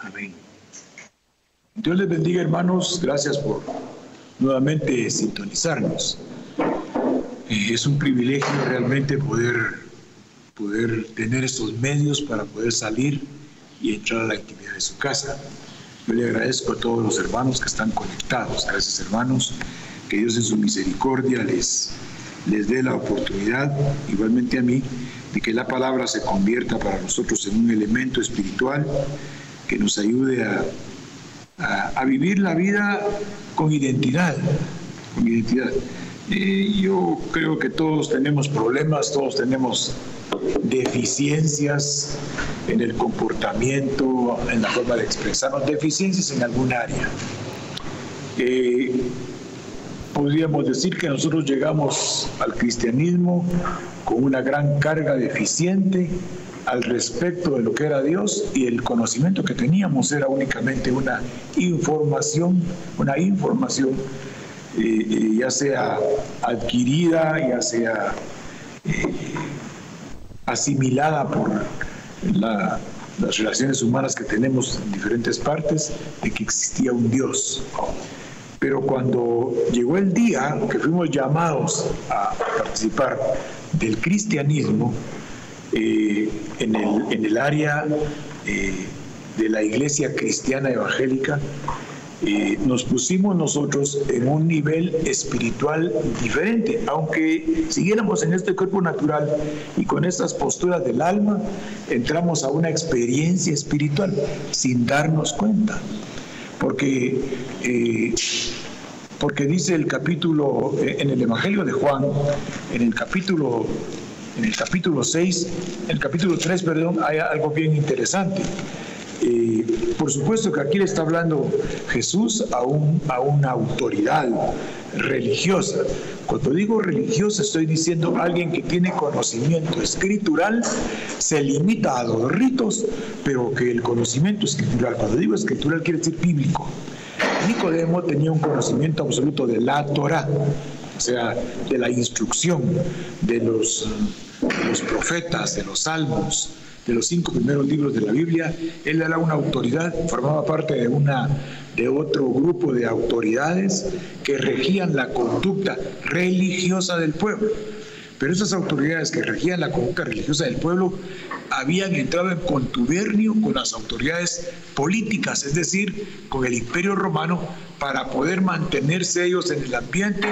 Amén. Dios les bendiga, hermanos. Gracias por nuevamente sintonizarnos. Es un privilegio realmente poder tener estos medios para poder salir y entrar a la intimidad de su casa. Yo le agradezco a todos los hermanos que están conectados. Gracias, hermanos. Que Dios en su misericordia les dé la oportunidad, igualmente a mí, de que la palabra se convierta para nosotros en un elemento espiritual que nos ayude a vivir la vida con identidad. Yo creo que todos tenemos problemas, todos tenemos deficiencias en el comportamiento, en la forma de expresarnos, deficiencias en algún área. Podríamos decir que nosotros llegamos al cristianismo con una gran carga deficiente al respecto de lo que era Dios, y el conocimiento que teníamos era únicamente una información, ya sea adquirida, ya sea asimilada por las relaciones humanas que tenemos en diferentes partes, de que existía un Dios. Pero cuando llegó el día que fuimos llamados a participar del cristianismo, en el área de la iglesia cristiana evangélica, nos pusimos nosotros en un nivel espiritual diferente. Aunque siguiéramos en este cuerpo natural y con estas posturas del alma, entramos a una experiencia espiritual sin darnos cuenta. Porque dice el capítulo, en el Evangelio de Juan, en el capítulo 3, hay algo bien interesante. Por supuesto que aquí le está hablando Jesús a una autoridad religiosa. Cuando digo religiosa, estoy diciendo alguien que tiene conocimiento escritural, se limita a los ritos, pero que el conocimiento escritural, cuando digo escritural, quiere decir bíblico. Nicodemo tenía un conocimiento absoluto de la Torá, o sea, de la instrucción, de los profetas, de los salmos, de los 5 primeros libros de la Biblia. Él era una autoridad, formaba parte de otro grupo de autoridades que regían la conducta religiosa del pueblo. Pero esas autoridades que regían la conducta religiosa del pueblo habían entrado en contubernio con las autoridades políticas, es decir, con el Imperio Romano, para poder mantenerse ellos en el ambiente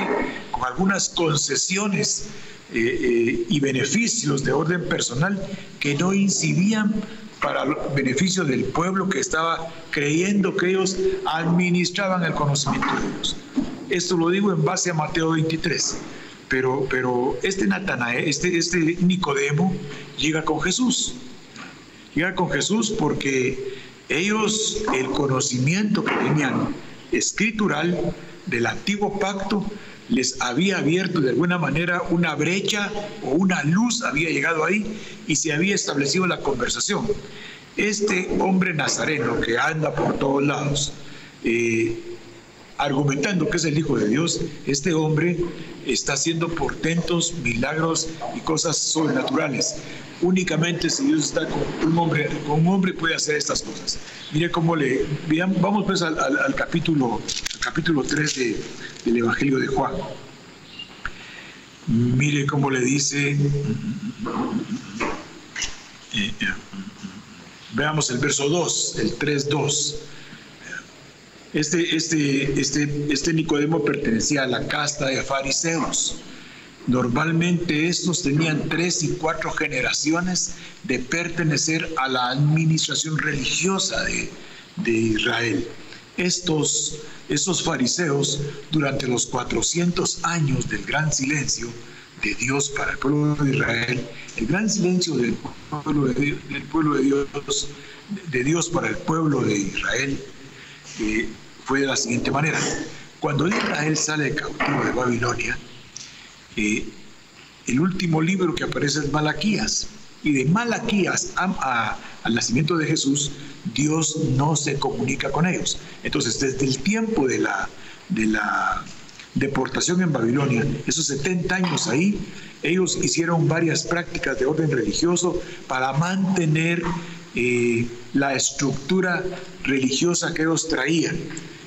con algunas concesiones y beneficios de orden personal que no incidían para el beneficio del pueblo que estaba creyendo que ellos administraban el conocimiento de Dios. Esto lo digo en base a Mateo 23. Pero este Nicodemo llega con Jesús. Llega con Jesús porque ellos, el conocimiento que tenían escritural del antiguo pacto, les había abierto de alguna manera una brecha, o una luz había llegado ahí y se había establecido la conversación. Este hombre nazareno que anda por todos lados, argumentando que es el Hijo de Dios, este hombre está haciendo portentos, milagros y cosas sobrenaturales. Únicamente si Dios está con un hombre puede hacer estas cosas. Mire cómo vamos pues al capítulo 3 del Evangelio de Juan. Mire cómo le dice, veamos el verso 2, el 3:2. Este Nicodemo pertenecía a la casta de fariseos. Normalmente estos tenían 3 y 4 generaciones de pertenecer a la administración religiosa de Israel. Estos fariseos, durante los 400 años del gran silencio de Dios para el pueblo de Israel, el gran silencio del pueblo de Dios para el pueblo de Israel, fue de la siguiente manera. Cuando Israel sale de cautivo de Babilonia, el último libro que aparece es Malaquías, y de Malaquías al nacimiento de Jesús, Dios no se comunica con ellos. Entonces, desde el tiempo de la deportación en Babilonia, esos 70 años ahí, ellos hicieron varias prácticas de orden religioso para mantener la estructura religiosa que ellos traían.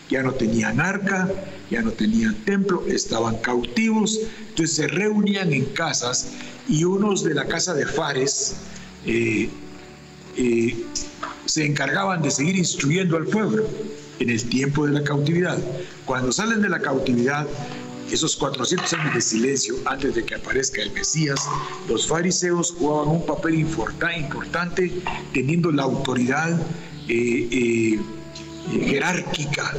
Ya no tenían arca, ya no tenían templo, estaban cautivos, entonces se reunían en casas y unos de la casa de Fares se encargaban de seguir instruyendo al pueblo en el tiempo de la cautividad. Cuando salen de la cautividad, esos 400 años de silencio antes de que aparezca el Mesías, los fariseos jugaban un papel importante teniendo la autoridad jerárquica.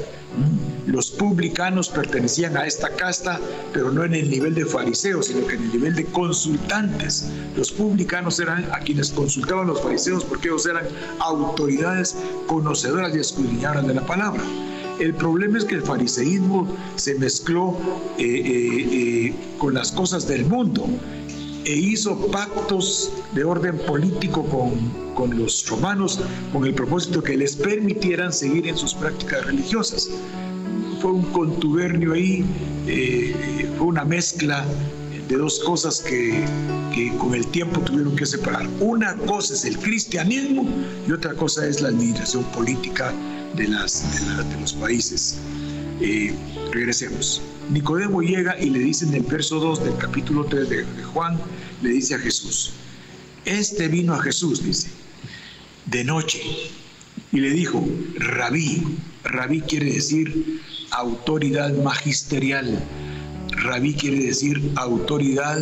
Los publicanos pertenecían a esta casta, pero no en el nivel de fariseos, sino que en el nivel de consultantes. Los publicanos eran a quienes consultaban los fariseos porque ellos eran autoridades conocedoras y escudriñadoras de la palabra. El problema es que el fariseísmo se mezcló con las cosas del mundo e hizo pactos de orden político con los romanos con el propósito que les permitieran seguir en sus prácticas religiosas. Fue un contubernio ahí, fue una mezcla de dos cosas que con el tiempo tuvieron que separar. Una cosa es el cristianismo y otra cosa es la administración política de los países. Regresemos. Nicodemo llega y le dice en el verso 2 del capítulo 3 de Juan, le dice a Jesús, este vino a Jesús, dice, de noche, y le dijo, rabí. Rabí quiere decir autoridad magisterial. Rabí quiere decir autoridad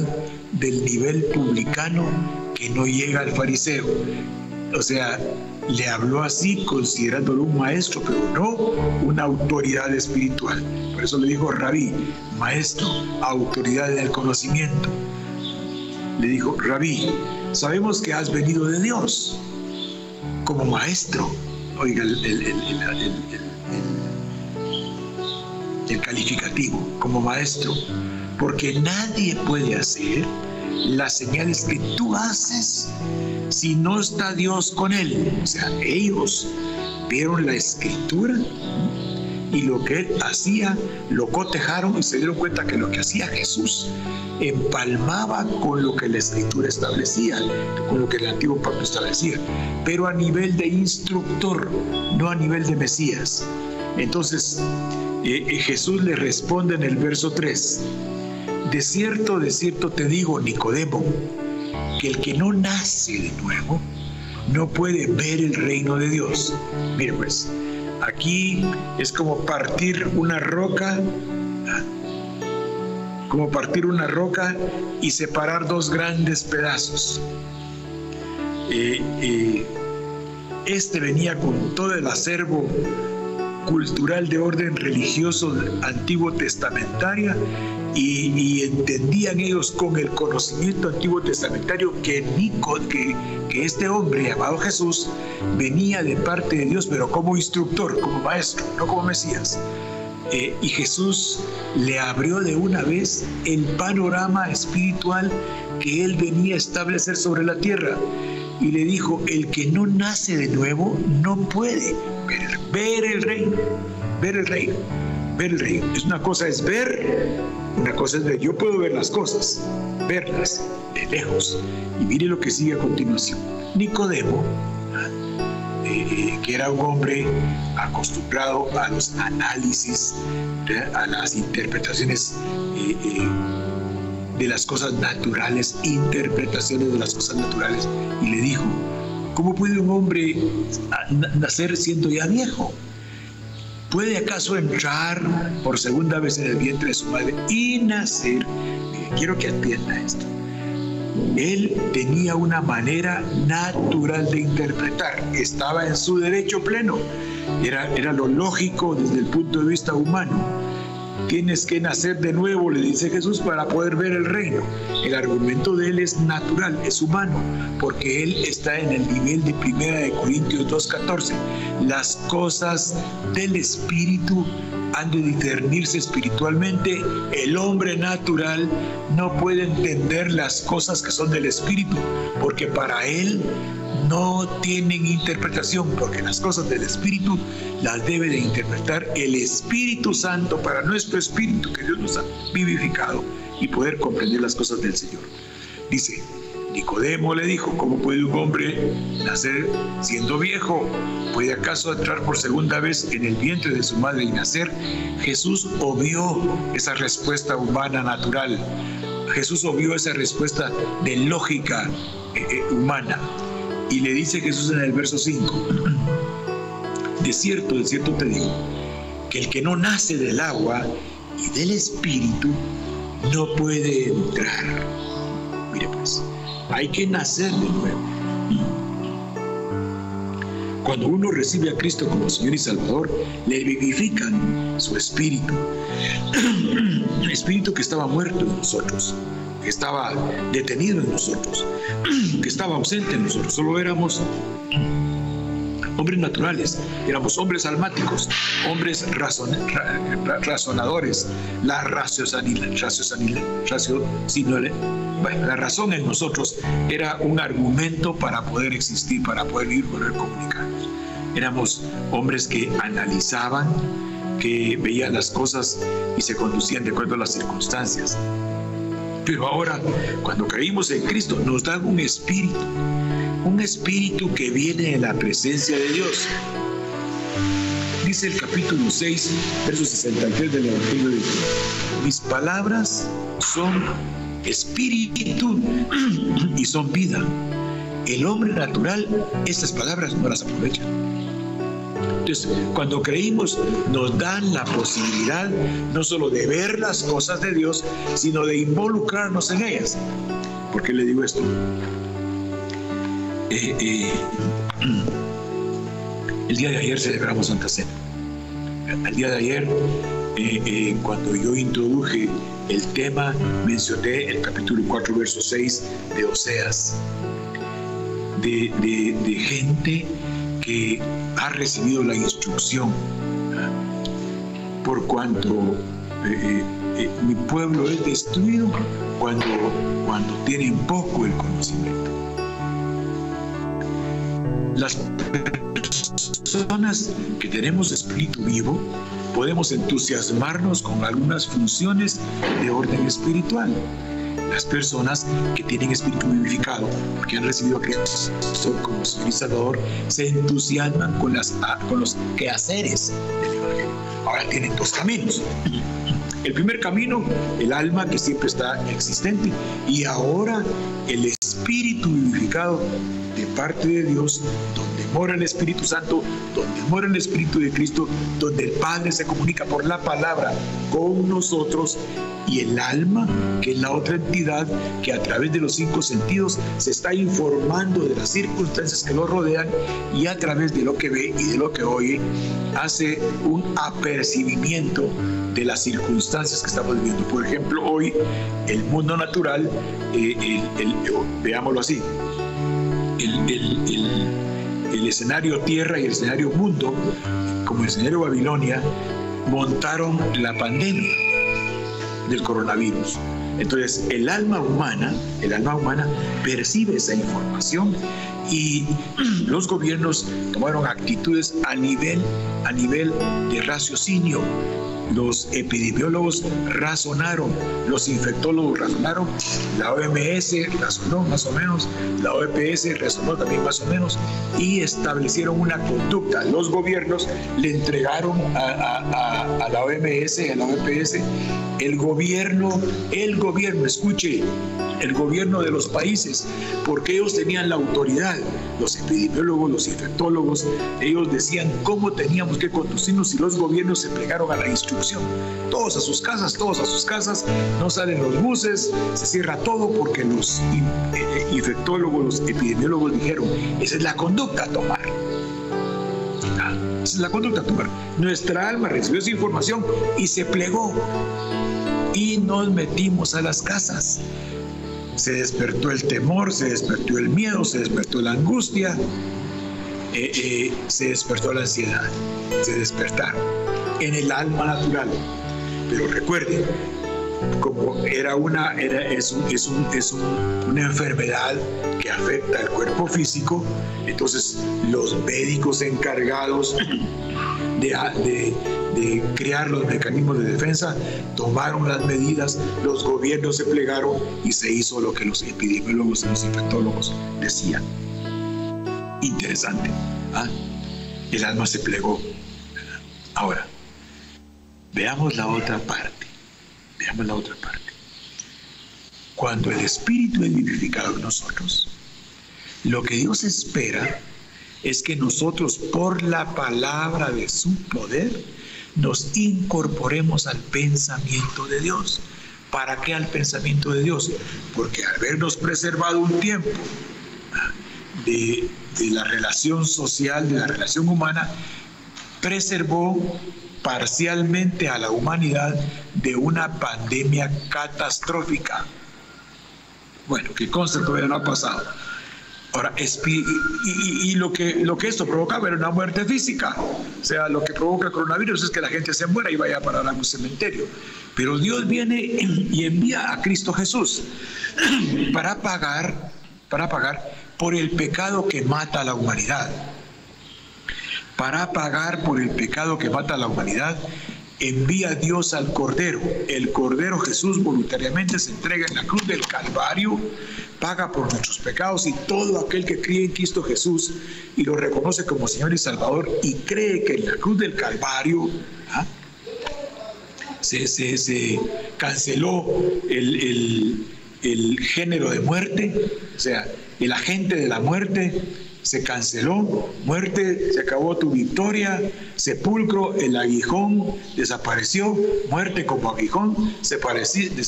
del nivel publicano que no llega al fariseo. O sea, le habló así considerándolo un maestro, pero no una autoridad espiritual. Por eso le dijo rabí, maestro, autoridad del conocimiento. Le dijo, rabí, sabemos que has venido de Dios como maestro. Oiga, el calificativo, como maestro, porque nadie puede hacer las señales que tú haces si no está Dios con él. O sea, ellos vieron la escritura y lo que él hacía lo cotejaron y se dieron cuenta que lo que hacía Jesús empalmaba con lo que la escritura establecía, con lo que el antiguo pacto establecía, pero a nivel de instructor, no a nivel de Mesías. Entonces Jesús le responde en el verso 3, de cierto te digo, Nicodemo, que el que no nace de nuevo no puede ver el reino de Dios. Mire pues, aquí es como partir una roca, y separar dos grandes pedazos. Este venía con todo el acervo cultural de orden religioso antiguo testamentario y entendían ellos con el conocimiento antiguo testamentario que este hombre llamado Jesús venía de parte de Dios, pero como instructor, como maestro, no como Mesías. Y Jesús le abrió de una vez el panorama espiritual que él venía a establecer sobre la tierra y le dijo, el que no nace de nuevo no puede ver el reino. Es una cosa es ver, una cosa es ver. Yo puedo ver las cosas, verlas de lejos. Y mire lo que sigue a continuación. Nicodemo, que era un hombre acostumbrado a los análisis, a las interpretaciones de las cosas naturales, interpretaciones de las cosas naturales, y le dijo, ¿cómo puede un hombre nacer siendo ya viejo? ¿Puede acaso entrar por segunda vez en el vientre de su madre y nacer? Quiero que entienda esto. Él tenía una manera natural de interpretar, estaba en su derecho pleno, era lo lógico desde el punto de vista humano. Tienes que nacer de nuevo, le dice Jesús, para poder ver el reino. El argumento de él es natural, es humano, porque él está en el nivel de 1 Corintios 2:14. Las cosas del espíritu han de discernirse espiritualmente. El hombre natural no puede entender las cosas que son del espíritu, porque para él no tienen interpretación, porque las cosas del Espíritu las debe de interpretar el Espíritu Santo para nuestro espíritu que Dios nos ha vivificado y poder comprender las cosas del Señor. Dice, Nicodemo le dijo: ¿cómo puede un hombre nacer siendo viejo? ¿Puede acaso entrar por segunda vez en el vientre de su madre y nacer? Jesús obvió esa respuesta humana natural. Jesús obvió esa respuesta de lógica humana. Y le dice Jesús en el verso 5: de cierto te digo, que el que no nace del agua y del Espíritu no puede entrar. Mire pues, hay que nacer de nuevo. Cuando uno recibe a Cristo como Señor y Salvador, le vivifican su espíritu. Un espíritu que estaba muerto en nosotros, que estaba detenido en nosotros, que estaba ausente en nosotros. Solo éramos hombres naturales, éramos hombres almáticos, hombres razonadores. La razón en nosotros era un argumento para poder existir, para poder vivir, poder comunicarnos. Éramos hombres que analizaban, que veían las cosas y se conducían de acuerdo a las circunstancias. Pero ahora, cuando creímos en Cristo, nos dan un espíritu que viene de la presencia de Dios. Dice el capítulo 6, verso 63 del Evangelio de Dios: mis palabras son espíritu y son vida. El hombre natural estas palabras no las aprovecha. Entonces, cuando creímos, nos dan la posibilidad no solo de ver las cosas de Dios, sino de involucrarnos en ellas. ¿Por qué le digo esto? El día de ayer celebramos Santa Cena. El día de ayer, cuando yo introduje el tema, mencioné el capítulo 4, verso 6 de Oseas, de gente que ha recibido la instrucción, por cuanto mi pueblo es destruido cuando tienen poco el conocimiento. Las personas que tenemos espíritu vivo podemos entusiasmarnos con algunas funciones de orden espiritual. Las personas que tienen espíritu vivificado, porque han recibido a Cristo como Señor y Salvador, se entusiasman con los quehaceres del Evangelio. Ahora tienen dos caminos. El primer camino, el alma que siempre está existente, y ahora el espíritu vivificado de parte de Dios, donde mora el Espíritu Santo, donde mora el Espíritu de Cristo, donde el Padre se comunica por la palabra con nosotros, y el alma, que es la otra entidad que a través de los 5 sentidos se está informando de las circunstancias que lo rodean, y a través de lo que ve y de lo que oye hace un apercibimiento de las circunstancias que estamos viviendo. Por ejemplo, hoy el mundo natural, veámoslo así, el escenario tierra y el escenario mundo, como el escenario Babilonia, montaron la pandemia del coronavirus. Entonces el alma humana percibe esa información, y los gobiernos tomaron actitudes a nivel de raciocinio. Los epidemiólogos razonaron, los infectólogos razonaron, la OMS razonó más o menos, la OPS razonó también más o menos, y establecieron una conducta. Los gobiernos le entregaron a la OMS, a la OPS, el gobierno, escuche, el gobierno de los países, porque ellos tenían la autoridad. Los epidemiólogos, los infectólogos, ellos decían cómo teníamos que conducirnos, y los gobiernos se plegaron a la instrucción. Todos a sus casas, no salen los buses, se cierra todo, porque los infectólogos, los epidemiólogos dijeron: esa es la conducta a tomar. Esa es la conducta a tomar. Nuestra alma recibió esa información y se plegó, y nos metimos a las casas. Se despertó el temor, se despertó el miedo, se despertó la angustia, se despertó la ansiedad, se despertaron en el alma natural. Pero recuerden, como una enfermedad que afecta al cuerpo físico, entonces los médicos encargados de crear los mecanismos de defensa tomaron las medidas, los gobiernos se plegaron y se hizo lo que los epidemiólogos y los infectólogos decían. Interesante, ¿ah? El alma se plegó. Ahora, veamos la otra parte. Cuando el Espíritu es vivificado en nosotros, lo que Dios espera es que nosotros, por la palabra de su poder, nos incorporemos al pensamiento de Dios. ¿Para qué al pensamiento de Dios? Porque al habernos preservado un tiempo de la relación social, de la relación humana, preservó parcialmente a la humanidad de una pandemia catastrófica. Bueno, que conste, todavía no ha pasado. Ahora, y lo que esto provocaba era una muerte física. O sea, lo que provoca el coronavirus es que la gente se muera y vaya a parar a un cementerio. Pero Dios viene y envía a Cristo Jesús para pagar por el pecado que mata a la humanidad. Para pagar por el pecado que mata a la humanidad, envía Dios al Cordero. El Cordero Jesús voluntariamente se entrega en la cruz del Calvario, paga por nuestros pecados, y todo aquel que cree en Cristo Jesús y lo reconoce como Señor y Salvador y cree que en la cruz del Calvario se canceló el género de muerte, o sea, el agente de la muerte se canceló, muerte, se acabó tu victoria, sepulcro, el aguijón desapareció, muerte como aguijón, desapareciste,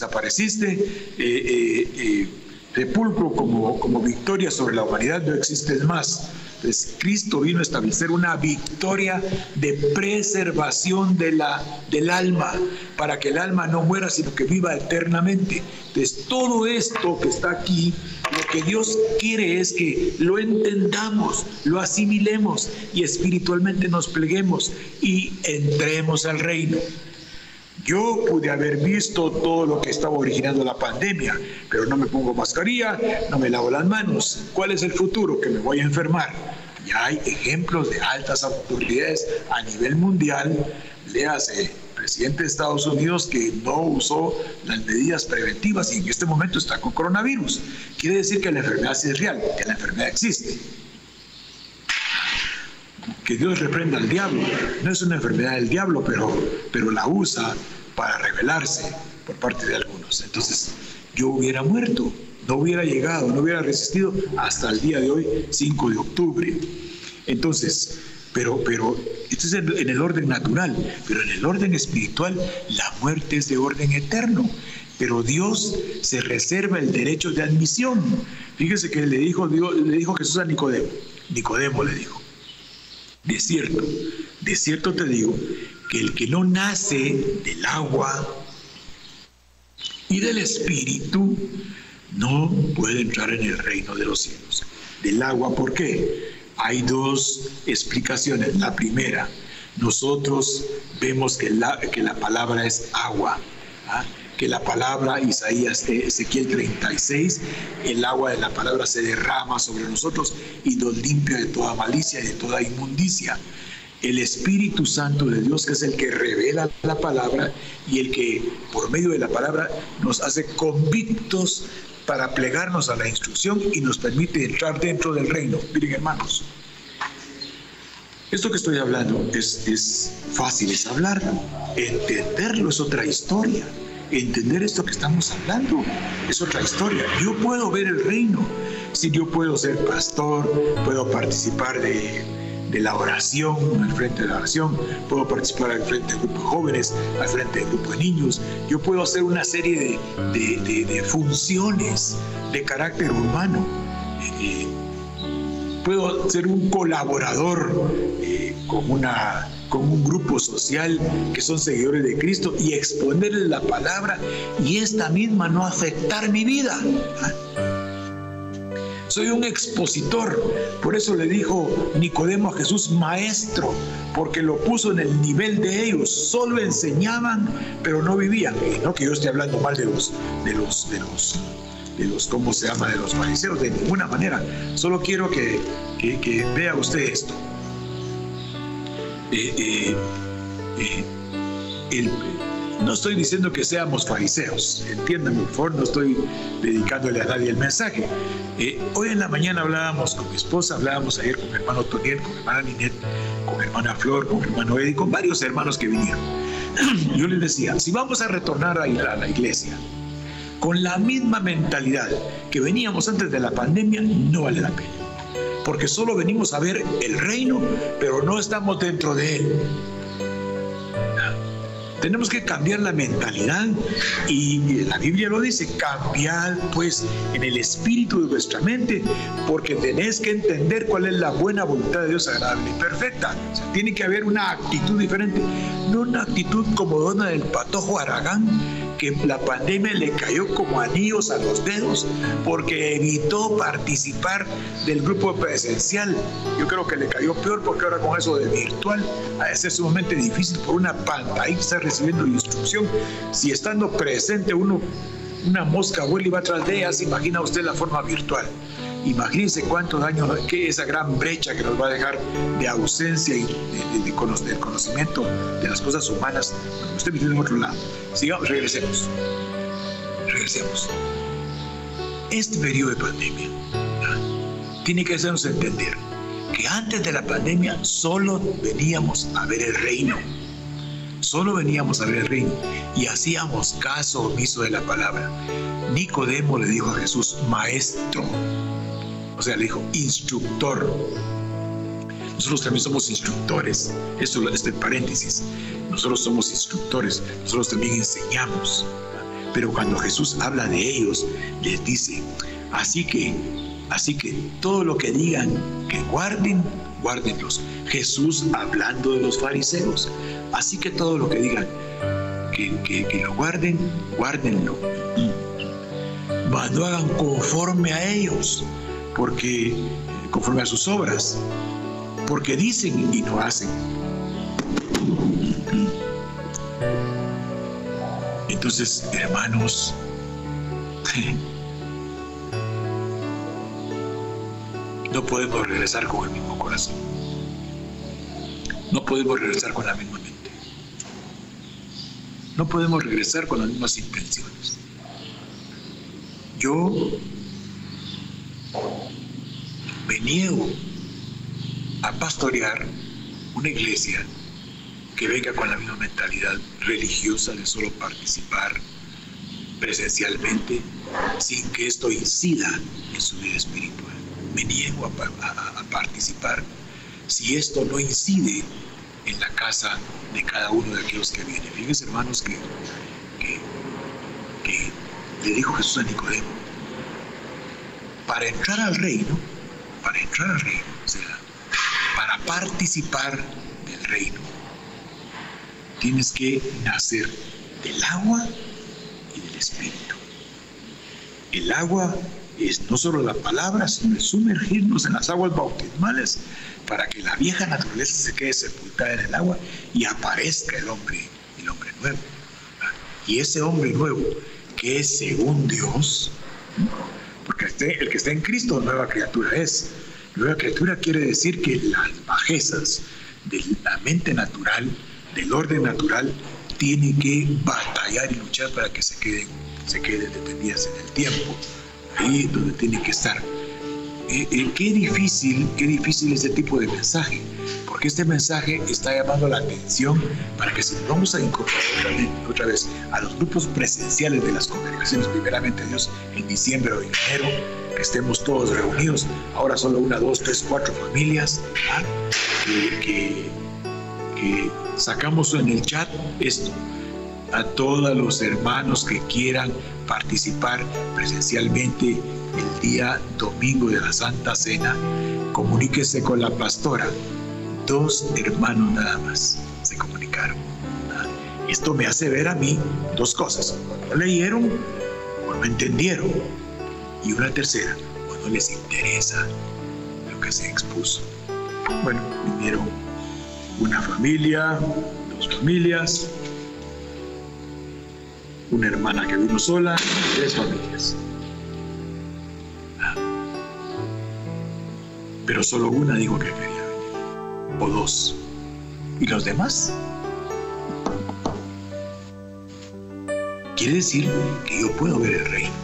sepulcro como victoria sobre la humanidad, no existes más. Entonces, Cristo vino a establecer una victoria de preservación del alma, para que el alma no muera, sino que viva eternamente. Entonces, todo esto que está aquí, lo que Dios quiere es que lo entendamos, lo asimilemos y espiritualmente nos pleguemos y entremos al reino. Yo pude haber visto todo lo que estaba originando la pandemia, pero no me pongo mascarilla, no me lavo las manos. ¿Cuál es el futuro? Que me voy a enfermar. Ya hay ejemplos de altas autoridades a nivel mundial. Léase, presidente de Estados Unidos, que no usó las medidas preventivas y en este momento está con coronavirus. Quiere decir que la enfermedad sí es real, que la enfermedad existe. Que Dios reprenda al diablo. No es una enfermedad del diablo, pero la usa para rebelarse por parte de algunos. Entonces, yo hubiera muerto, no hubiera llegado, no hubiera resistido hasta el día de hoy, 5 de octubre. Entonces, pero esto es en el orden natural, pero en el orden espiritual, la muerte es de orden eterno. Pero Dios se reserva el derecho de admisión. Fíjese que le dijo Jesús a Nicodemo. Nicodemo le dijo: de cierto te digo, que el que no nace del agua y del Espíritu no puede entrar en el reino de los cielos. Del agua, ¿por qué? Hay dos explicaciones. La primera, nosotros vemos que la palabra es agua, que la palabra, Ezequiel 36, el agua de la palabra se derrama sobre nosotros y nos limpia de toda malicia y de toda inmundicia. El Espíritu Santo de Dios, que es el que revela la palabra y el que por medio de la palabra nos hace convictos para plegarnos a la instrucción y nos permite entrar dentro del reino. Miren, hermanos, esto que estoy hablando es fácil, es hablarlo. Entenderlo es otra historia. Entender esto que estamos hablando es otra historia. Yo puedo ver el reino. Si yo puedo ser pastor, puedo participar de la oración, al frente de la oración, puedo participar al frente del grupo de jóvenes, al frente del grupo de niños. Yo puedo hacer una serie de funciones de carácter humano. Puedo ser un colaborador con un grupo social que son seguidores de Cristo y exponerles la palabra y esta misma no afectar mi vida. soy un expositor. Por eso le dijo Nicodemo a Jesús, maestro, porque lo puso en el nivel de ellos. Solo enseñaban, pero no vivían. Y no que yo esté hablando mal de los, ¿cómo se llama?, de los fariseos, de ninguna manera. Solo quiero que vea usted esto. No estoy diciendo que seamos fariseos, entiéndanme, por favor, no estoy dedicándole a nadie el mensaje. Hoy en la mañana hablábamos con mi esposa, hablábamos ayer con mi hermano Toniel, con mi hermana Ninette, con mi hermana Flor, con mi hermano Eddie, con varios hermanos que vinieron. Yo les decía, si vamos a retornar a la iglesia con la misma mentalidad que veníamos antes de la pandemia, no vale la pena. Porque solo venimos a ver el reino, pero no estamos dentro de él. Tenemos que cambiar la mentalidad y la Biblia lo dice, cambiad pues en el espíritu de vuestra mente, porque tenéis que entender cuál es la buena voluntad de Dios agradable y perfecta. O sea, tiene que haber una actitud diferente, no una actitud como dona del Patojo Aragán, que la pandemia le cayó como anillos a los dedos porque evitó participar del grupo presencial. Yo creo que le cayó peor porque ahora con eso de virtual a veces es sumamente difícil por una pantalla estar recibiendo instrucción. Si estando presente una mosca vuela y va atrás de ella, se imagina usted la forma virtual. Imagínense cuánto daño, que esa gran brecha que nos va a dejar de ausencia y del conocimiento de las cosas humanas. Bueno, usted me tiene en otro lado. Sigamos, regresemos. Este periodo de pandemia tiene que hacernos entender que antes de la pandemia solo veníamos a ver el reino. Solo veníamos a ver el reino y hacíamos caso omiso de la palabra. Nicodemo le dijo a Jesús, maestro. O sea, le dijo, instructor. Nosotros también somos instructores. Esto es el paréntesis. Nosotros somos instructores. Nosotros también enseñamos. Pero cuando Jesús habla de ellos, les dice, así que todo lo que digan que guarden, guárdenlos. Jesús hablando de los fariseos. Así que todo lo que digan que lo guarden, guárdenlo. Mas no hagan conforme a ellos, porque conforme a sus obras, porque dicen y no hacen. Entonces, hermanos, no podemos regresar con el mismo corazón, no podemos regresar con la misma mente, no podemos regresar con las mismas intenciones. Yo me niego a pastorear una iglesia que venga con la misma mentalidad religiosa de solo participar presencialmente sin que esto incida en su vida espiritual. Me niego a participar si esto no incide en la casa de cada uno de aquellos que vienen. Fíjense, hermanos, que le dijo Jesús a Nicodemo, para entrar al reino, o sea, para participar del reino, tienes que nacer del agua y del espíritu. El agua es no solo la palabra, sino sumergirnos en las aguas bautismales para que la vieja naturaleza se quede sepultada en el agua y aparezca el hombre nuevo. Y ese hombre nuevo, que es según Dios, porque el que está en Cristo, nueva criatura es. Nueva criatura quiere decir que las bajezas de la mente natural, del orden natural, tiene que batallar y luchar para que se queden detenidas en el tiempo, ahí donde tiene que estar. Qué difícil este tipo de mensaje, porque este mensaje está llamando la atención para que si nos vamos a incorporar otra vez a los grupos presenciales de las congregaciones, primeramente Dios, en diciembre o en enero, que estemos todos reunidos, ahora solo 1, 2, 3, 4 familias, que sacamos en el chat esto, a todos los hermanos que quieran participar presencialmente el día domingo de la Santa Cena, comuníquese con la pastora. 2 hermanos nada más se comunicaron. Esto me hace ver a mí 2 cosas: o no leyeron o no entendieron, y una tercera, o no les interesa lo que se expuso. Bueno, vinieron una familia, 2 familias, una hermana que vino sola, 3 familias. Pero solo una dijo que quería venir, o 2. ¿Y los demás? Quiere decir que yo puedo ver el reino.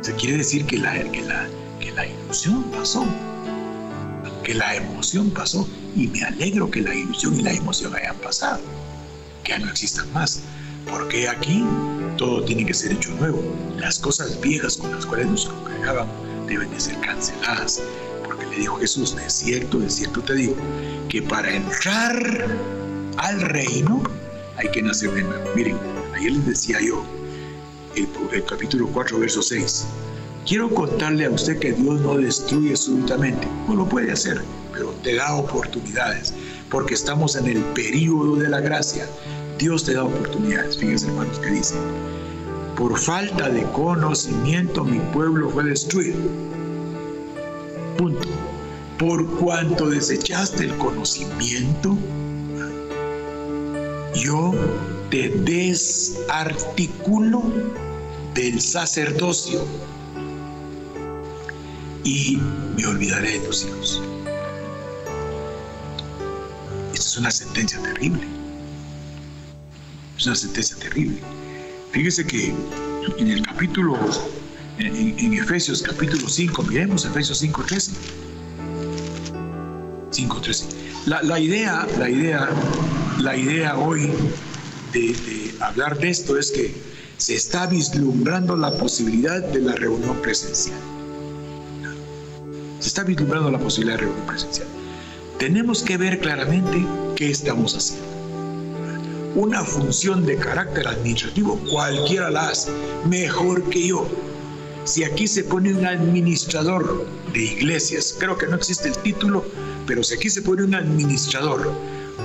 O sea, quiere decir que la ilusión pasó, que la emoción pasó, y me alegro que la ilusión y la emoción hayan pasado, que ya no existan más, porque aquí todo tiene que ser hecho nuevo. Las cosas viejas con las cuales nos congregábamos deben de ser canceladas, porque le dijo Jesús: de cierto te digo, que para entrar al reino hay que nacer de nuevo. Miren, ayer les decía yo, el capítulo 4, verso 6, quiero contarle a usted que Dios no destruye súbitamente, no lo puede hacer, pero te da oportunidades, porque estamos en el período de la gracia. Dios te da oportunidades. Fíjense, hermanos, que dice: por falta de conocimiento mi pueblo fue destruido. Punto. Por cuanto desechaste el conocimiento, yo te desarticulo del sacerdocio y me olvidaré de tus hijos. Esta es una sentencia terrible. Es una sentencia terrible. Fíjese que en el capítulo, en Efesios capítulo 5, miremos Efesios 5:13. 5:13. La idea hoy de hablar de esto es que se está vislumbrando la posibilidad de la reunión presencial. Se está vislumbrando la posibilidad de reunión presencial. Tenemos que ver claramente qué estamos haciendo. Una función de carácter administrativo, cualquiera la hace, mejor que yo. Si aquí se pone un administrador de iglesias, creo que no existe el título, pero si aquí se pone un administrador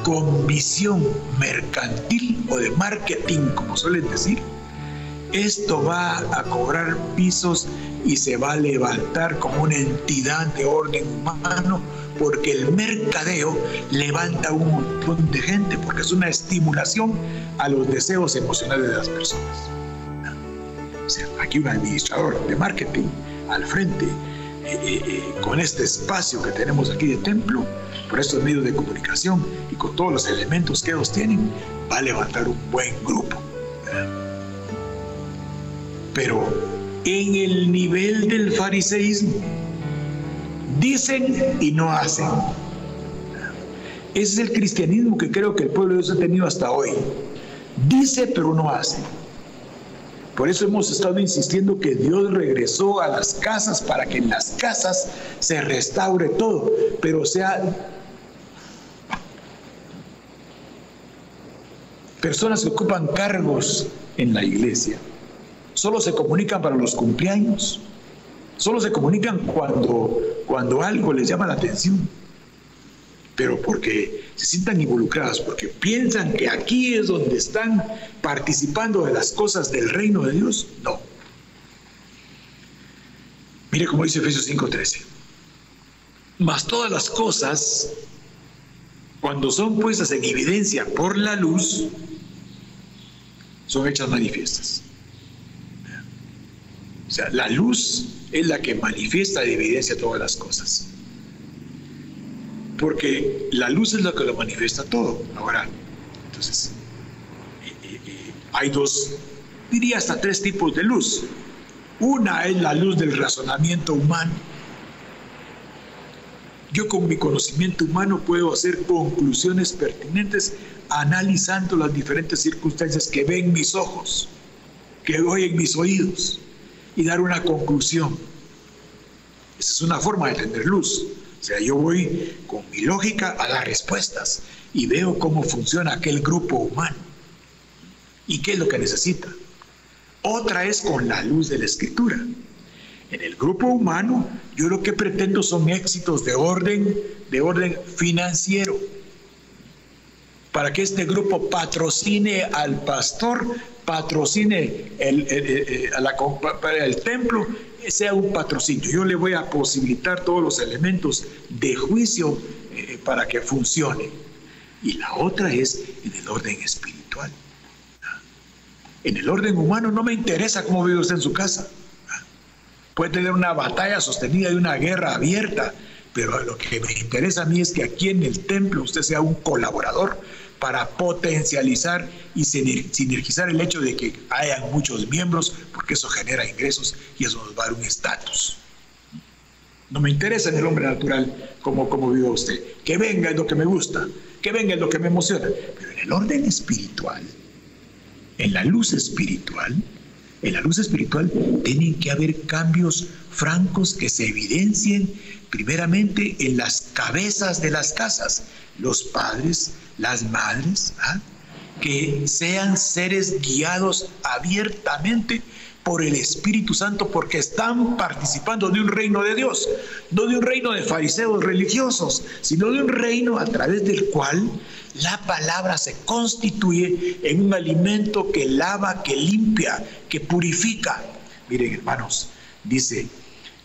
con visión mercantil o de marketing, como suelen decir, esto va a cobrar pisos y se va a levantar como una entidad de orden humano, porque el mercadeo levanta un montón de gente, porque es una estimulación a los deseos emocionales de las personas. O sea, aquí un administrador de marketing al frente, con este espacio que tenemos aquí de templo, por estos medios de comunicación y con todos los elementos que ellos tienen, va a levantar un buen grupo. Pero en el nivel del fariseísmo, dicen y no hacen. Ese es el cristianismo que creo que el pueblo de Dios ha tenido hasta hoy. Dice pero no hace. Por eso hemos estado insistiendo que Dios regresó a las casas para que en las casas se restaure todo, pero sea personas que ocupan cargos en la iglesia. Solo se comunican para los cumpleaños. Solo se comunican cuando algo les llama la atención. Pero porque se sientan involucradas, porque piensan que aquí es donde están participando de las cosas del reino de Dios. No. Mire cómo dice Efesios 5:13. Mas todas las cosas, cuando son puestas en evidencia por la luz, son hechas manifiestas. O sea, la luz es la que manifiesta y evidencia todas las cosas. Porque la luz es la que lo manifiesta todo. Ahora, entonces, hay dos, diría hasta 3 tipos de luz. Una es la luz del razonamiento humano. Yo con mi conocimiento humano puedo hacer conclusiones pertinentes analizando las diferentes circunstancias que ven mis ojos, que oyen mis oídos, y dar una conclusión. Esa es una forma de tener luz. O sea, yo voy con mi lógica a dar respuestas y veo cómo funciona aquel grupo humano y qué es lo que necesita. Otra es con la luz de la Escritura. En el grupo humano, yo lo que pretendo son éxitos de orden financiero, para que este grupo patrocine al pastor, patrocine el templo, sea un patrocinio. Yo le voy a posibilitar todos los elementos de juicio para que funcione. Y la otra es en el orden espiritual. En el orden humano no me interesa cómo vive usted en su casa. Puede tener una batalla sostenida y una guerra abierta, pero lo que me interesa a mí es que aquí en el templo usted sea un colaborador para potencializar y sinergizar el hecho de que hayan muchos miembros, porque eso genera ingresos y eso nos va a dar un estatus. No me interesa en el hombre natural cómo vive usted. Que venga es lo que me gusta, que venga es lo que me emociona. Pero en el orden espiritual, en la luz espiritual, tienen que haber cambios francos que se evidencien primeramente en las cabezas de las casas, los padres, las madres, que sean seres guiados abiertamente por el Espíritu Santo, porque están participando de un reino de Dios, no de un reino de fariseos religiosos, sino de un reino a través del cual la palabra se constituye en un alimento que lava, que limpia, que purifica. Miren, hermanos, dice,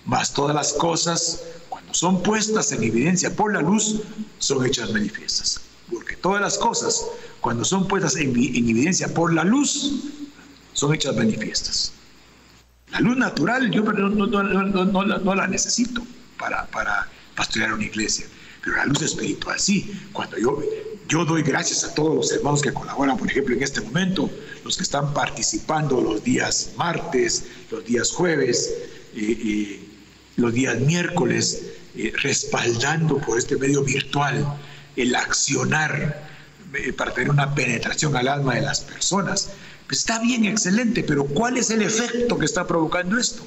mas todas las cosas, cuando son puestas en evidencia por la luz, son hechas manifiestas. Porque todas las cosas, cuando son puestas en evidencia por la luz, son hechas manifiestas. La luz natural yo no la necesito para pastorear una iglesia, pero la luz espiritual sí. Cuando yo doy gracias a todos los hermanos que colaboran, por ejemplo, en este momento, los que están participando los días martes, los días jueves, los días miércoles, respaldando por este medio virtual el accionar para tener una penetración al alma de las personas. Pues está bien, excelente, pero ¿cuál es el efecto que está provocando esto?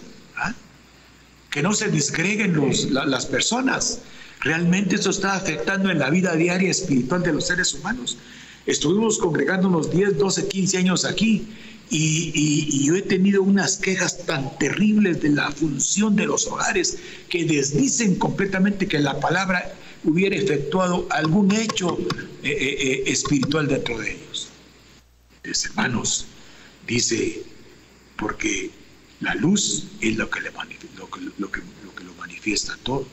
Que no se disgreguen las personas. ¿Realmente esto está afectando en la vida diaria espiritual de los seres humanos? Estuvimos congregando unos 10, 12, 15 años aquí y yo he tenido unas quejas tan terribles de la función de los hogares que desdicen completamente que la palabra hubiera efectuado algún hecho espiritual dentro de ellos. Hermanos, dice, porque la luz es lo que lo manifiesta todo.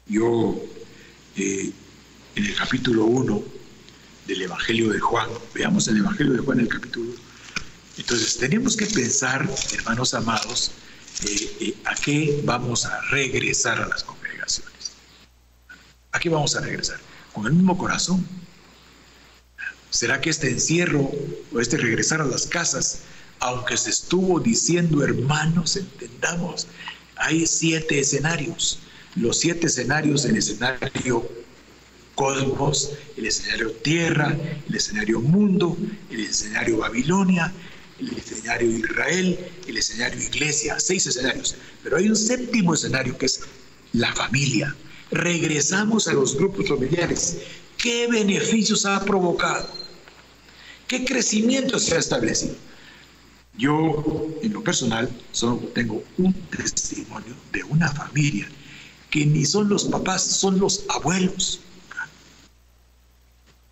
Yo, en el capítulo 1 del Evangelio de Juan, veamos el Evangelio de Juan en el capítulo 1. Entonces, tenemos que pensar, hermanos amados, a qué vamos a regresar a las congregaciones. ¿A qué vamos a regresar? Con el mismo corazón. ¿Será que este encierro o este regresar a las casas, aunque se estuvo diciendo, hermanos, entendamos, hay 7 escenarios? Los 7 escenarios: el escenario cosmos, el escenario tierra, el escenario mundo, el escenario Babilonia, el escenario Israel, el escenario iglesia. 6 escenarios. Pero hay un 7º escenario que es la familia. Regresamos a los grupos familiares. ¿Qué beneficios ha provocado? ¿Qué crecimiento se ha establecido? Yo, en lo personal, solo tengo un testimonio de una familia que ni son los papás, son los abuelos,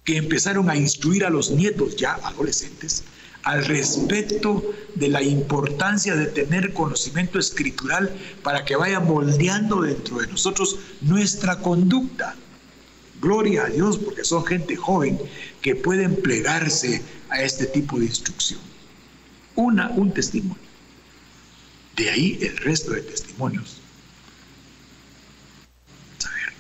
que empezaron a instruir a los nietos, ya adolescentes, al respecto de la importancia de tener conocimiento escritural para que vaya moldeando dentro de nosotros nuestra conducta. Gloria a Dios, porque son gente joven que pueden plegarse a este tipo de instrucción. Un testimonio. De ahí el resto de testimonios. A ver.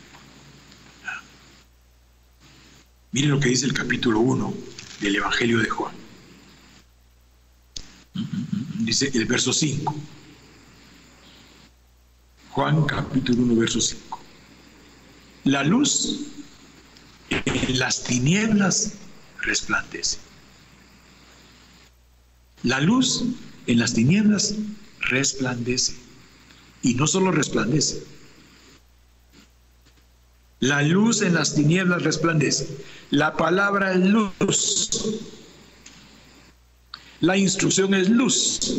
Miren lo que dice el capítulo 1 del Evangelio de Juan. Dice el verso 5. Juan capítulo 1, verso 5. La luz en las tinieblas resplandece. La luz en las tinieblas resplandece. Y no solo resplandece. La luz en las tinieblas resplandece. La palabra es luz. La instrucción es luz.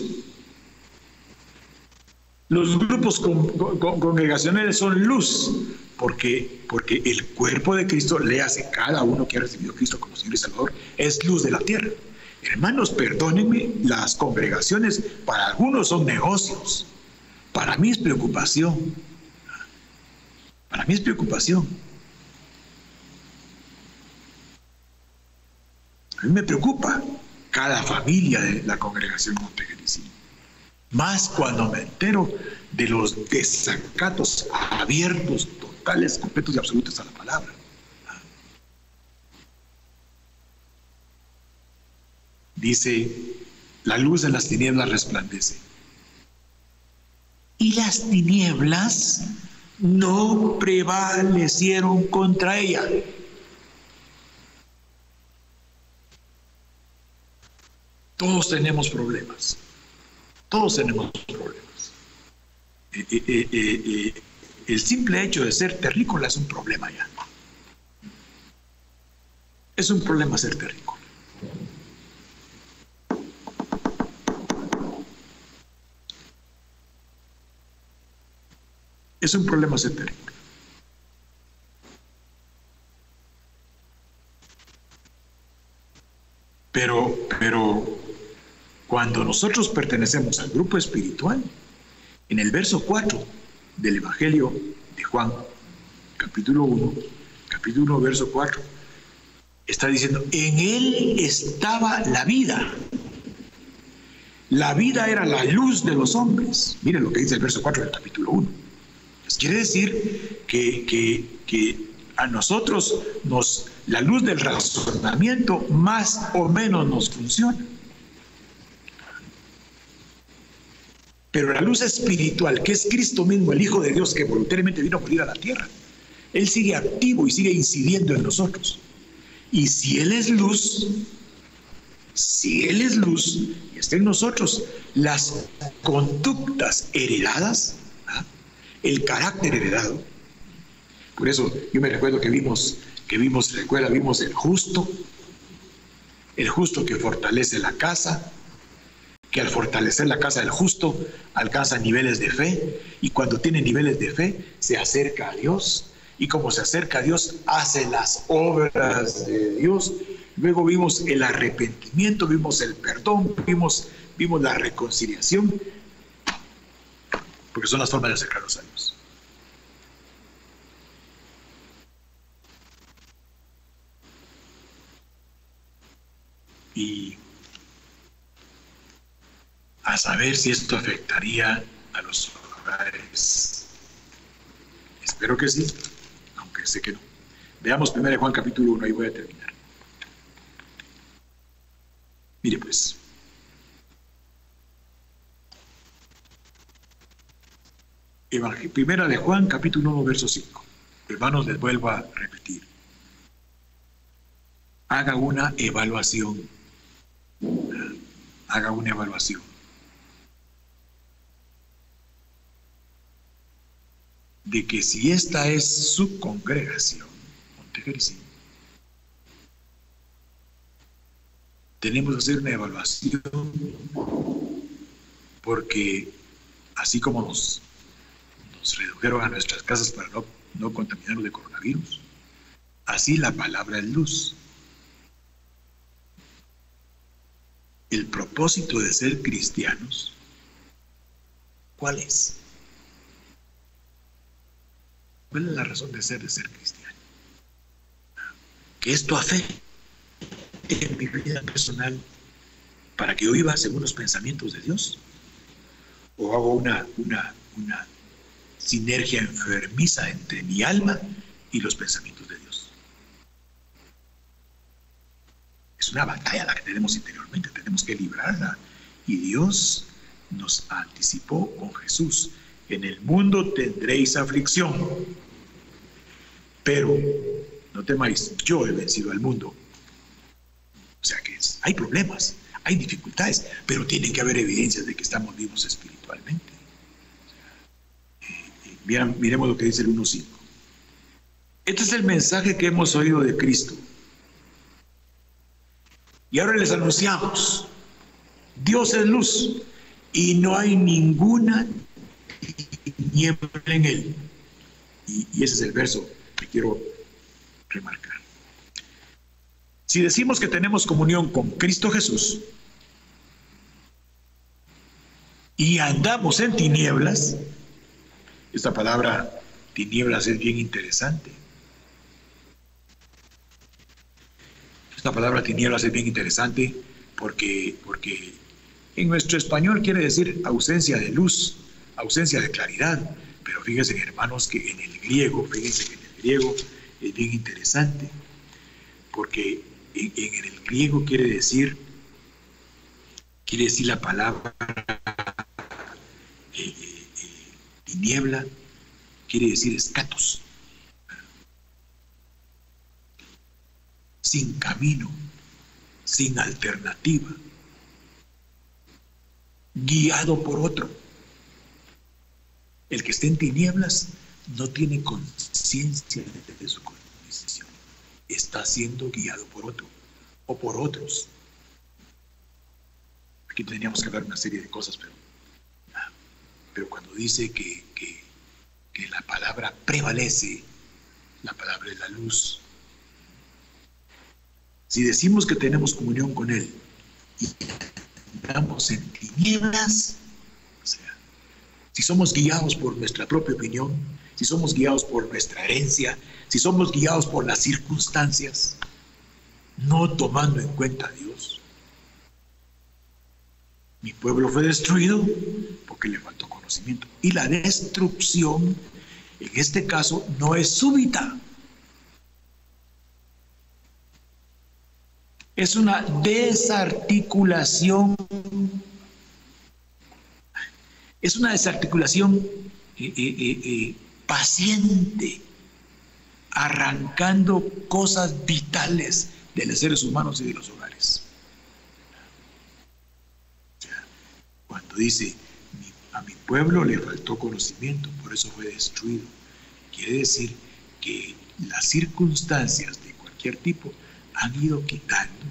Los grupos congregacionales son luz, porque el cuerpo de Cristo, le hace cada uno que ha recibido a Cristo como Señor y Salvador, es luz de la tierra. Hermanos, perdónenme, las congregaciones para algunos son negocios. Para mí es preocupación. Para mí es preocupación. A mí me preocupa cada familia de la congregación Montegenicín. Más cuando me entero de los desacatos abiertos, totales, completos y absolutos a la palabra. Dice, la luz de las tinieblas resplandece. Y las tinieblas no prevalecieron contra ella. Todos tenemos problemas. Todos tenemos problemas. El simple hecho de ser terrícola es un problema ya. Es un problema ser terrícola. Es un problema ser terrícola. Pero cuando nosotros pertenecemos al grupo espiritual, en el verso 4 del Evangelio de Juan, capítulo 1, verso 4, está diciendo, en él estaba la vida. La vida era la luz de los hombres. Miren lo que dice el verso 4 del capítulo 1. Pues quiere decir que a nosotros la luz del razonamiento más o menos nos funciona. Pero la luz espiritual, que es Cristo mismo, el Hijo de Dios, que voluntariamente vino a morir a la tierra, Él sigue activo y sigue incidiendo en nosotros. Y si Él es luz, y está en nosotros, las conductas heredadas, el carácter heredado. Por eso yo me recuerdo que vimos el justo que fortalece la casa, que al fortalecer la casa del justo alcanza niveles de fe, y cuando tiene niveles de fe se acerca a Dios, y como se acerca a Dios hace las obras de Dios. Luego vimos el arrepentimiento, vimos el perdón, vimos la reconciliación, porque son las formas de acercarnos a Dios. Y a saber si esto afectaría a los hogares. Espero que sí, aunque sé que no. Veamos 1 Juan capítulo 1, ahí voy a terminar. Mire pues. Primera de Juan capítulo 1, verso 5. Hermanos, les vuelvo a repetir. Haga una evaluación. Haga una evaluación. De que si esta es su congregación, Montegenicín, tenemos que hacer una evaluación, porque así como nos redujeron a nuestras casas para no contaminarnos de coronavirus, así la palabra es luz. El propósito de ser cristianos, ¿cuál es? ¿Cuál es la razón de ser cristiano? Que esto afecte en mi vida personal para que yo viva según los pensamientos de Dios, o hago una sinergia enfermiza entre mi alma y los pensamientos de Dios. Es una batalla la que tenemos interiormente, tenemos que librarla, y Dios nos anticipó con Jesús: en el mundo tendréis aflicción, pero no temáis, yo he vencido al mundo. O sea que hay problemas, hay dificultades, pero tiene que haber evidencias de que estamos vivos espiritualmente. Miremos lo que dice el 1.5. Este es el mensaje que hemos oído de Cristo. Y ahora les anunciamos: Dios es luz y no hay ninguna tiniebla en él. Y ese es el verso que quiero remarcar. Si decimos que tenemos comunión con Cristo Jesús y andamos en tinieblas, esta palabra tinieblas es bien interesante. Esta palabra tinieblas es bien interesante porque en nuestro español quiere decir ausencia de luz, ausencia de claridad. Pero fíjense, hermanos, que en el griego, es bien interesante, porque en el griego quiere decir la palabra tiniebla, quiere decir escatos, sin camino, sin alternativa, guiado por otro. El que esté en tinieblas no tiene conciencia de su condición. Está siendo guiado por otro o por otros. Aquí tendríamos que hablar una serie de cosas, pero cuando dice que la palabra prevalece, la palabra es la luz. Si decimos que tenemos comunión con Él y andamos en tinieblas, si somos guiados por nuestra propia opinión, si somos guiados por nuestra herencia, si somos guiados por las circunstancias, no tomando en cuenta a Dios. Mi pueblo fue destruido porque le faltó conocimiento. Y la destrucción, en este caso, no es súbita. Es una desarticulación. Es una desarticulación paciente, arrancando cosas vitales de los seres humanos y de los hogares. Cuando dice, a mi pueblo le faltó conocimiento, por eso fue destruido, quiere decir que las circunstancias de cualquier tipo han ido quitando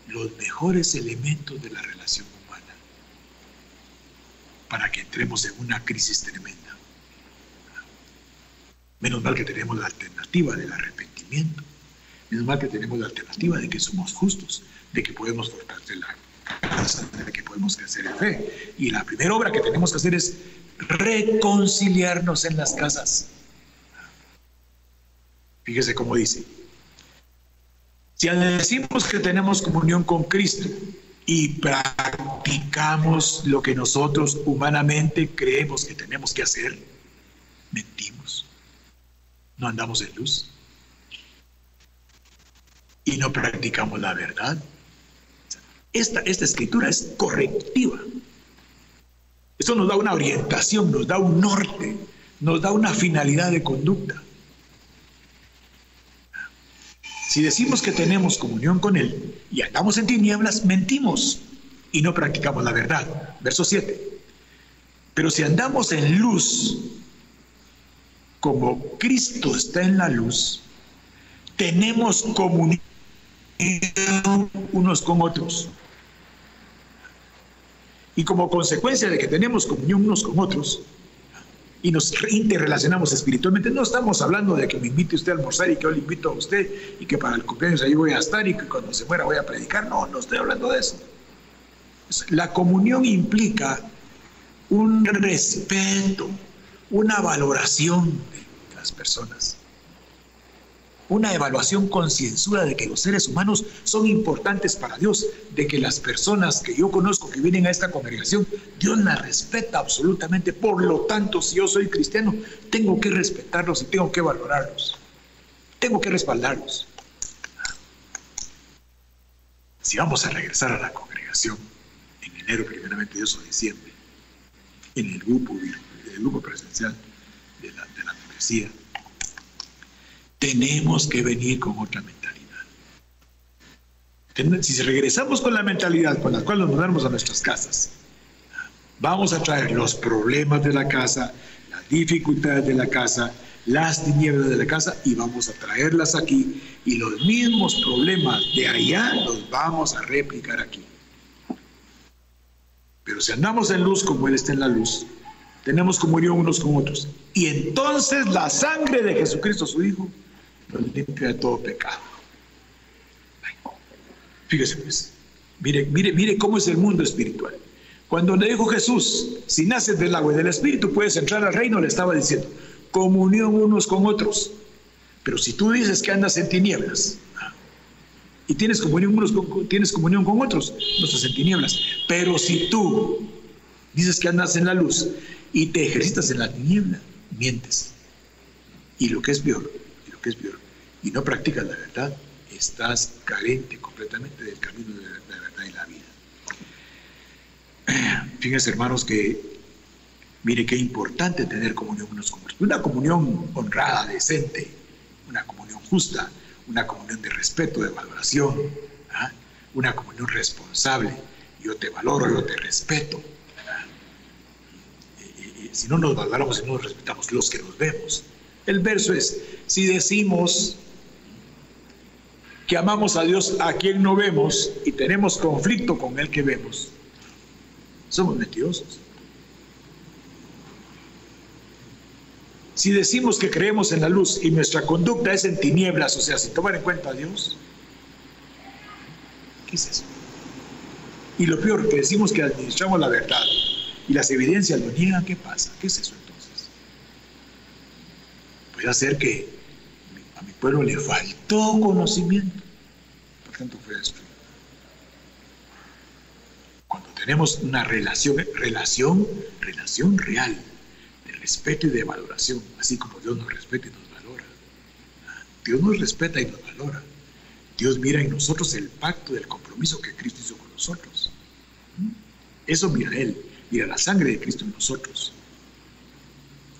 los mejores elementos de la relación humana, para que entremos en una crisis tremenda. Menos mal que tenemos la alternativa del arrepentimiento, menos mal que tenemos la alternativa de que somos justos, de que podemos fortalecer la casa, de que podemos crecer en fe. Y la primera obra que tenemos que hacer es reconciliarnos en las casas. Fíjese cómo dice: si decimos que tenemos comunión con Cristo y practicamos lo que nosotros humanamente creemos que tenemos que hacer, mentimos. No andamos en luz y no practicamos la verdad. Esta escritura es correctiva. Esto nos da una orientación, nos da un norte, nos da una finalidad de conducta. Si decimos que tenemos comunión con Él y andamos en tinieblas, mentimos y no practicamos la verdad. Verso 7. Pero si andamos en luz, como Cristo está en la luz, tenemos comunión unos con otros. Y como consecuencia de que tenemos comunión unos con otros y nos interrelacionamos espiritualmente, no estamos hablando de que me invite usted a almorzar y que yo le invito a usted y que para el cumpleaños ahí voy a estar y que cuando se muera voy a predicar. No estoy hablando de eso. La comunión implica un respeto, una valoración de las personas, una evaluación concienzuda de que los seres humanos son importantes para Dios, de que las personas que yo conozco que vienen a esta congregación, Dios las respeta absolutamente. Por lo tanto, si yo soy cristiano, tengo que respetarlos y tengo que valorarlos, tengo que respaldarlos. Si vamos a regresar a la congregación en enero, primeramente Dios, o diciembre, en el grupo presencial de la membresía, tenemos que venir con otra mentalidad. Si regresamos con la mentalidad con la cual nos mudamos a nuestras casas, vamos a traer los problemas de la casa, las dificultades de la casa, las tinieblas de la casa, y vamos a traerlas aquí, y los mismos problemas de allá los vamos a replicar aquí. Pero si andamos en luz como Él está en la luz, tenemos comunión unos con otros. Y entonces la sangre de Jesucristo, su Hijo, nos limpia de todo pecado. Fíjese pues, mire cómo es el mundo espiritual. Cuando le dijo Jesús, si naces del agua y del Espíritu puedes entrar al reino, le estaba diciendo, comunión unos con otros. Pero si tú dices que andas en tinieblas y tienes comunión con otros, no estás en tinieblas. Pero si tú dices que andas en la luz y te ejercitas en la tiniebla, mientes. Y lo que es peor, y no practicas la verdad, estás carente completamente del camino de la verdad y la vida. Fíjense, hermanos, que mire qué importante tener comunión unos con otros. Una comunión honrada, decente, una comunión justa, una comunión de respeto, de valoración, una comunión responsable. Yo te valoro, yo te respeto. Si no nos valoramos y no nos respetamos los que nos vemos. El verso es, si decimos que amamos a Dios a quien no vemos y tenemos conflicto con el que vemos, somos mentirosos. Si decimos que creemos en la luz y nuestra conducta es en tinieblas, o sea, sin tomar en cuenta a Dios, ¿qué es eso? Y lo peor, que decimos que administramos la verdad y las evidencias lo niegan, ¿qué pasa? ¿Qué es eso entonces? Puede ser que a mi pueblo le faltó conocimiento, por tanto fue destruido. Cuando tenemos una relación real, de respeto y de valoración, así como Dios nos respeta y nos valora. Dios nos respeta y nos valora. Dios mira en nosotros el pacto del compromiso que Cristo hizo con nosotros. Eso mira Él, mira la sangre de Cristo en nosotros.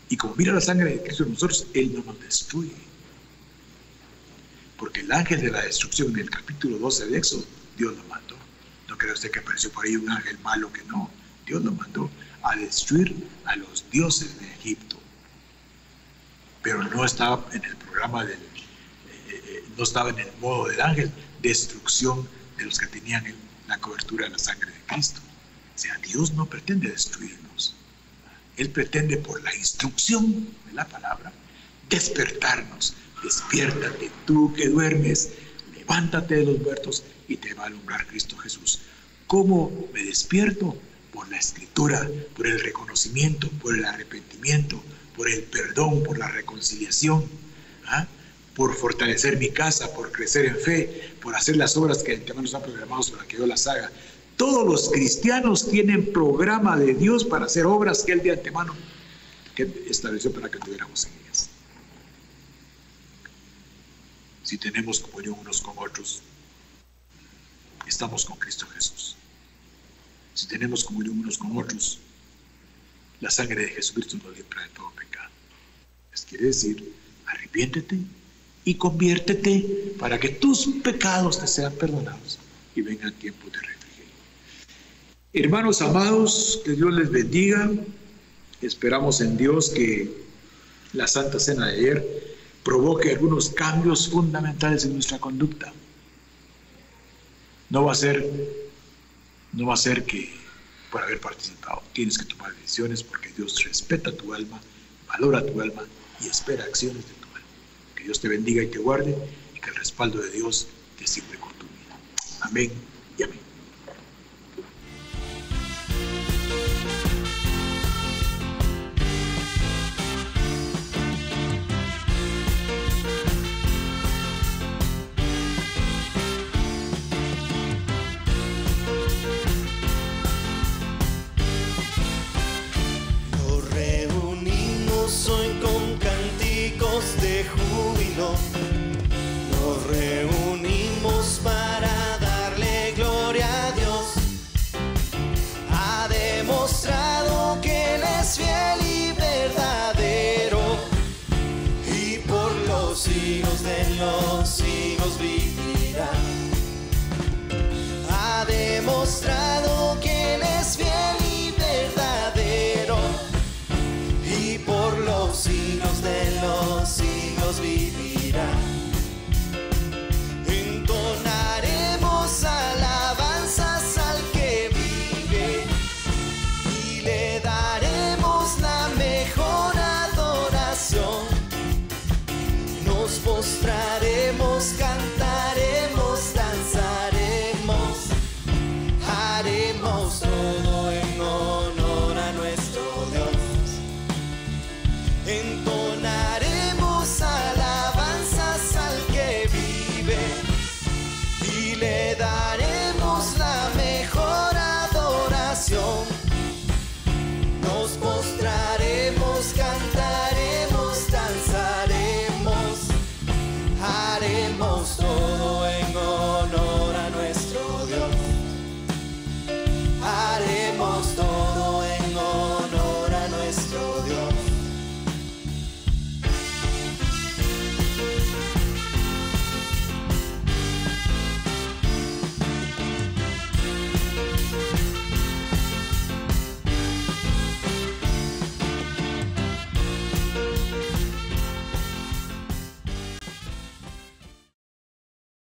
Y como mira la sangre de Cristo en nosotros, Él no nos destruye. Porque el ángel de la destrucción en el capítulo 12 de Éxodo, Dios lo mandó. No cree usted que apareció por ahí un ángel malo, que no. Dios lo mandó a destruir a los dioses de Egipto. Pero no estaba en el programa no estaba en el modo del ángel, destrucción de los que tenían la cobertura de la sangre de Cristo. O sea, Dios no pretende destruirnos. Él pretende, por la instrucción de la palabra, despertarnos. Despiértate, tú que duermes, levántate de los muertos y te va a alumbrar Cristo Jesús. ¿Cómo me despierto? Por la escritura, por el reconocimiento, por el arrepentimiento, por el perdón, por la reconciliación, por fortalecer mi casa, por crecer en fe, por hacer las obras que de antemano están programadas para que yo las haga. Todos los cristianos tienen programa de Dios para hacer obras que Él de antemano estableció para que tuviéramos en ellas. Si tenemos comunión unos con otros, estamos con Cristo Jesús. Si tenemos comunión unos con otros, la sangre de Jesucristo nos limpia de todo pecado. Les quiere decir, arrepiéntete y conviértete para que tus pecados te sean perdonados y vengan tiempos de refrigerio. Hermanos amados, que Dios les bendiga. Esperamos en Dios que la Santa Cena de ayer provoque algunos cambios fundamentales en nuestra conducta. No va a ser que por haber participado tienes que tomar decisiones, porque Dios respeta tu alma, valora tu alma y espera acciones de tu alma. Que Dios te bendiga y te guarde, y que el respaldo de Dios te sirve con tu vida. Amén y amén. Hoy con cánticos de júbilo nos reunimos para darle gloria a Dios. Ha demostrado que Él es fiel y verdadero, y por los siglos de los siglos vivirá. Ha demostrado que Él es fiel y verdadero, y por los siglos de los siglos vivirá. Entonaremos alabanzas al que vive y le daremos la os postraré